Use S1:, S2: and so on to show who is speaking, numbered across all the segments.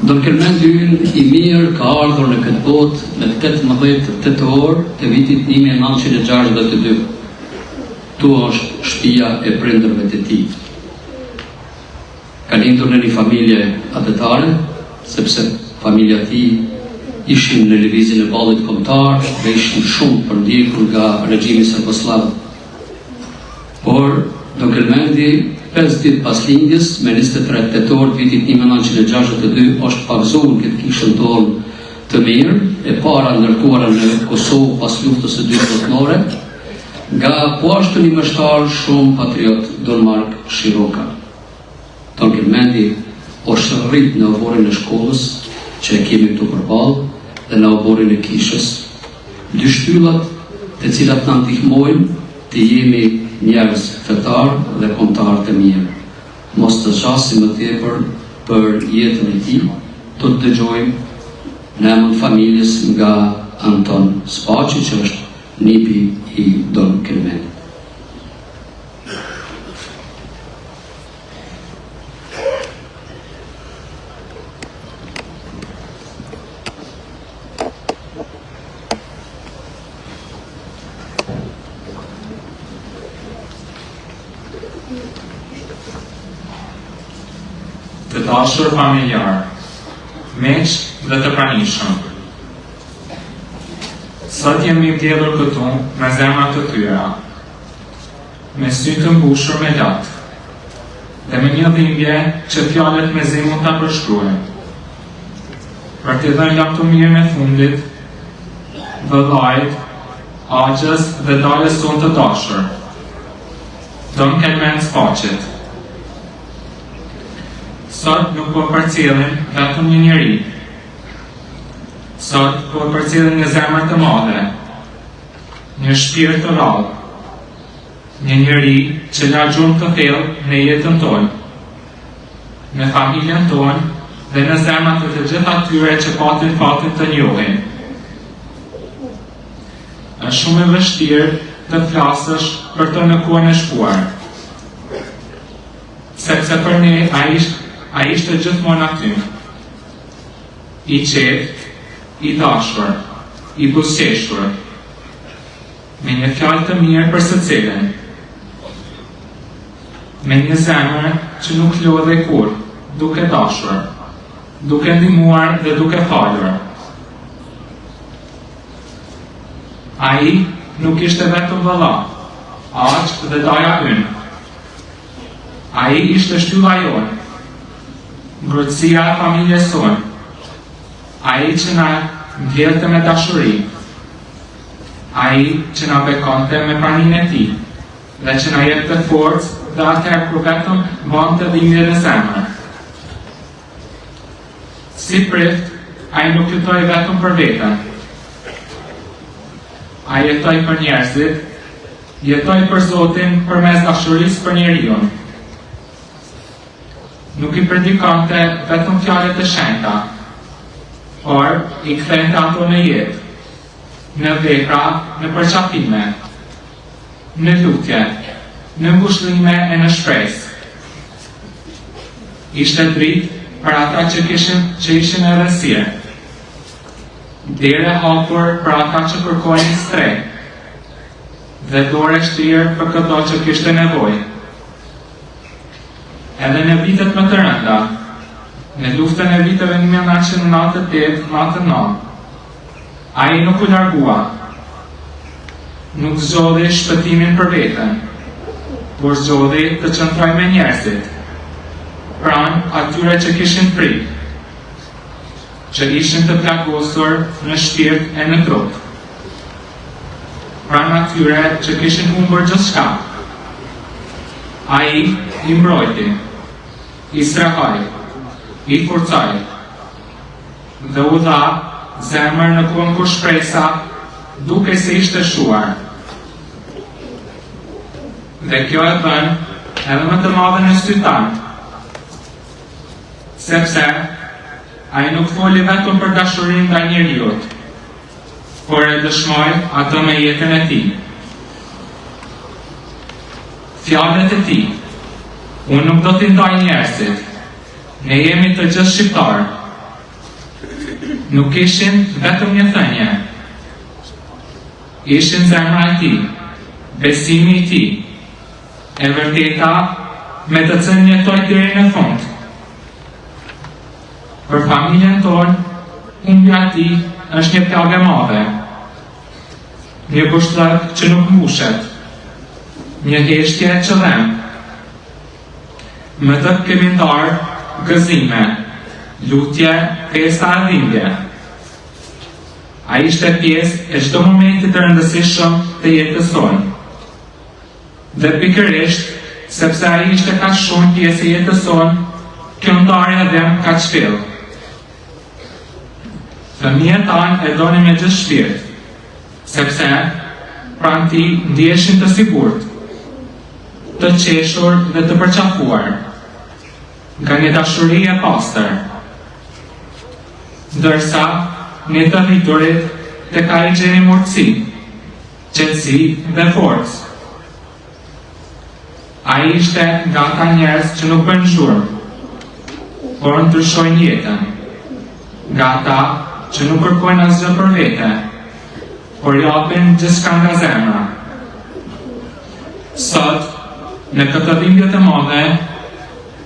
S1: Ndërkëlmendi ynë I mirë ka ardhur në këtë botë në 18 tetor të vitit 1962. Tu është shtëpia e prindërve të tij. Ka lindur në një familje atetare, sepse familja e tij ishin në lëvizjen e ballit kombëtar dhe ishin shumë përndjekur nga regjimi serboslav. Por Ndërkëlmendi 5 ditë pas lindjes, me 23 tetor të vitit 1962, është pagzuar këtë kishën tonë të mirë, e para ndërtuara në Kosovë pas luftës së dytë botërore, nga po ashtu një mështar shumë patriot Don Mark Shiroka. Ndërkëlmendi është rrit në oborin e shkollës, që e kemi këtu përballë, dhe në oborin e kishës. Dy shtyllat të cilat na ndihmojnë të jemi njerëz fetar dhe kombëtar të mirë. Mos të zgjasim më tepër për jetën e tij, do të dëgjojmë në emër të familjes nga Anton Spaçi, që është nipi I Don Kelmendit.
S2: Të dashur familjar, miq dhe të pranishëm. Sot jemi mbledhur këtu me zemra të tyra, me sy të mbushur me lat, dhe me një dhimbje që fjalët me zi mund ta përshkruajnë. Për t'i dhënë lumturin e fundit, vëllait, Axhës dhe dalës tonë të dashur, Don Kelmend Spaçit. Sot nuk po përcjellim vetëm një njeri. Sot po përcjellim një zemër të madhe, një shpirt të rrallë, një njeri që la gjumë të thellë në jetën tonë, në familjen tonë dhe në zemrat të gjitha atyre që patin fatin të njohin. Është shumë e vështirë të flasësh për të në kohën e shkuar, sepse për ne ai ishte gjithmonë aty, I qetë, I dashur, I buzëqeshur, me një fjalë të mirë për secilin, me një zemër që nuk lodhej kur, duke dashur, duke ndihmuar dhe duke falur. Ai nuk ishte vetëm vëlla, aq dhe daja ynë. Ai ishte shtylla jonë, ngrohtësia e familjes sonë. Ai që na mbledhte me dashuri. Ai që na bekonte me praninë e tij dhe që na jepte forcë dhe atëherë kur vetëm mbante dhimbje në zemër. Si prift, ai nuk jetoi vetëm për veten. Ai jetoi për njerëzit, jetoi për Zotin përmes dashurisë për njeriu. Nuk I predikante vetëm fjalët e shenjta, por I kthente ato në jetë, në vepra, në përqafime, në lutje, në ngushëllime e në shpresë. Ishte dritë për ata që ishin në rësie, dere hapur për ata që kërkojnë streh, dhe dore shtrirë për këto që kishte nevojë. Edhe në vitet më të rënda, në luftën e viteve 1998-99, ai nuk u largua, nuk zgjodhi shpëtimin për veten, por zgjodhi të qëndroj me njerëzit, pranë atyre që kishin frikë, që ishin të plagosur në shpirt e në trup, pranë atyre që kishin humbur gjithçka. Ai I mbrojti, I strehoi, I forcoi, dhe u dha zemër në kohën kur shpresa duke se ishte shuar. Dhe kjo e bën edhe më të madhe në sy tanë, sepse ai nuk foli vetëm për dashurinë ndaj njeriut, por e dëshmoi atë me jetën e tij. Fjalët e tij: unë nuk do t'i ndaj njerëzit, ne jemi të gjithë shqiptarë, nuk ishin vetëm një thënie. Ishin zemra e tij, besimi i tij, e vërteta me të cilën jetoj deri në fund. Për familjen tonë, humbja e tij është një plagë e madhe, një kushtlak që nuk mbushet, një heshtje e qëllem. Më të kemi ndarë gëzime, lutje, festa e dhimbje. A ishte pjesë e çdo momenti të rëndësishëm të jetës tonë. Dhe pikërisht, sepse ai ishte kaq shumë pjesë e jetës tonë, kjo ndarje dhem kaq shpejt. Fëmijët tanë e donin me gjithë shpirt, sepse pranë tij ndiheshin të sigurt, të qeshur dhe të përqafuar, nga një dashuri e pastër. Ndërsa në të rriturit tek ai gjeni murësi, qetësi dhe forcë. Ai ishte nga ata njerëz që nuk bëjnë zhurmë, por ndryshojnë jetën, nga ata që nuk kërkojnë asgjë për vete, por japin gjithçka nga zemra. Sot, në këtë dhimbje të madhe,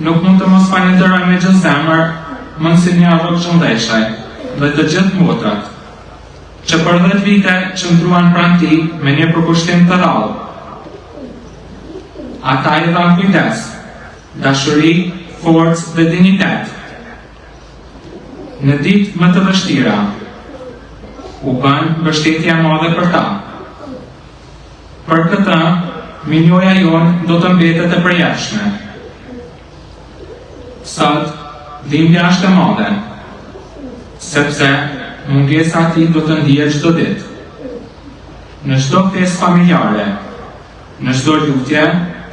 S2: nuk mund të mos falenderoj me gjithë zemër Monsinjor Rokshëndeshaj dhe të gjithë motrat, që për 10 vite qëndruan pranë tij me një përkushtim të rrallë. Ata i dhanë kujdes, dashuri, forcë dhe dinjitet. Në ditë më të vështira, u bën mbështetje e madhe për ta. Për këtë, minjoja jonë do të mbetet e përjashme. Sot, dhimbja është e madhe, sepse mungesa e tij do të ndihet çdo ditë. Në çdo festë familjare, në çdo lutje,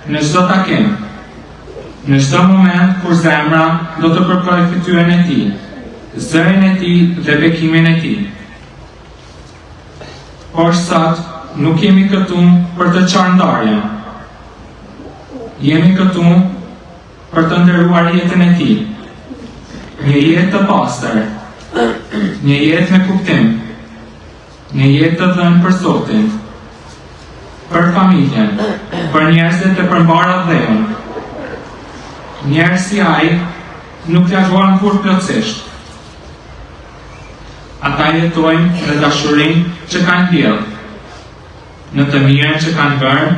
S2: në çdo takim, në çdo moment kur zemra do të kërkojë fytyrën e tij, zërin e tij dhe bekimin e tij. Por sot nuk jemi këtu për të qarë ndarjen. Jemi këtu për të ndëruar jetën e tij. Një jetë të pastër, një jetë me kuptim, një jetë të dhënë për Zotin, për familjen, për njerëzit e përmbara dheun. Njerëz si ai nuk lagohen kur plotësisht. Ata jetojnë në dashurinë që kanë sjellë, në të mirën që kanë bërë,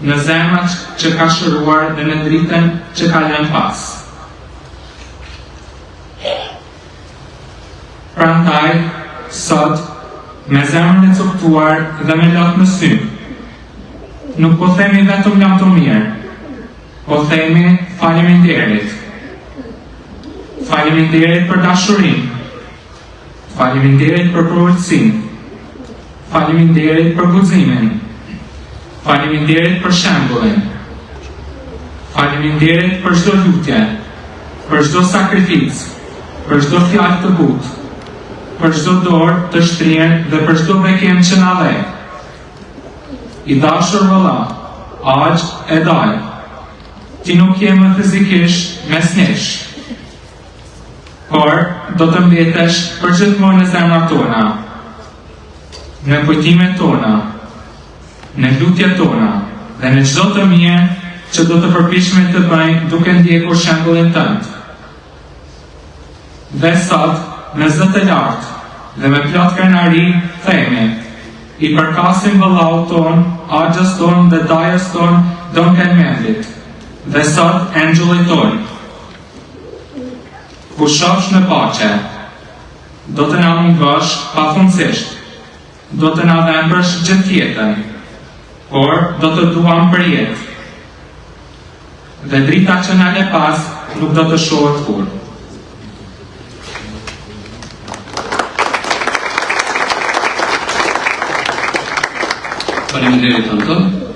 S2: në zemrat që ka shëruar dhe në dritën që ka lënë pas. Prandaj, sot, me zemrën e coptuar dhe me lot në sy, nuk po themi vetëm jam të mirë, po themi faleminderit. Faleminderit për dashurinë, faleminderit për përvojtësinë, faleminderit për guximin, faleminderit për shembullin, faleminderit për çdo lutje, për çdo sakrificë, për çdo fjalë të butë, për çdo dorë të shtrirë dhe për çdo bekim që na dhe. I dashur vëlla, aq e daj, ti nuk je më fizikisht mes nesh, por do të mbetesh për gjithmonë në zemrat tona, në kujtimet tona, në lutjet tona dhe në çdo të mirë që do të përpiqemi të bëjmë duke ndjekur shembullin tënd. Dhe sot, me zë të lartë dhe me plot krenari, themi, i përkasim vëllau ton, axhës ton dhe dajës ton Don Kelmendit, dhe sot engjullit ton. Ku shofsh në pace, do të na mungosh pafundësisht, do të na dhembësh gjithë jetën, por do të duam për jetë. Dhe drita që na le pas nuk do të shohet kur.
S1: Faleminderit Anton.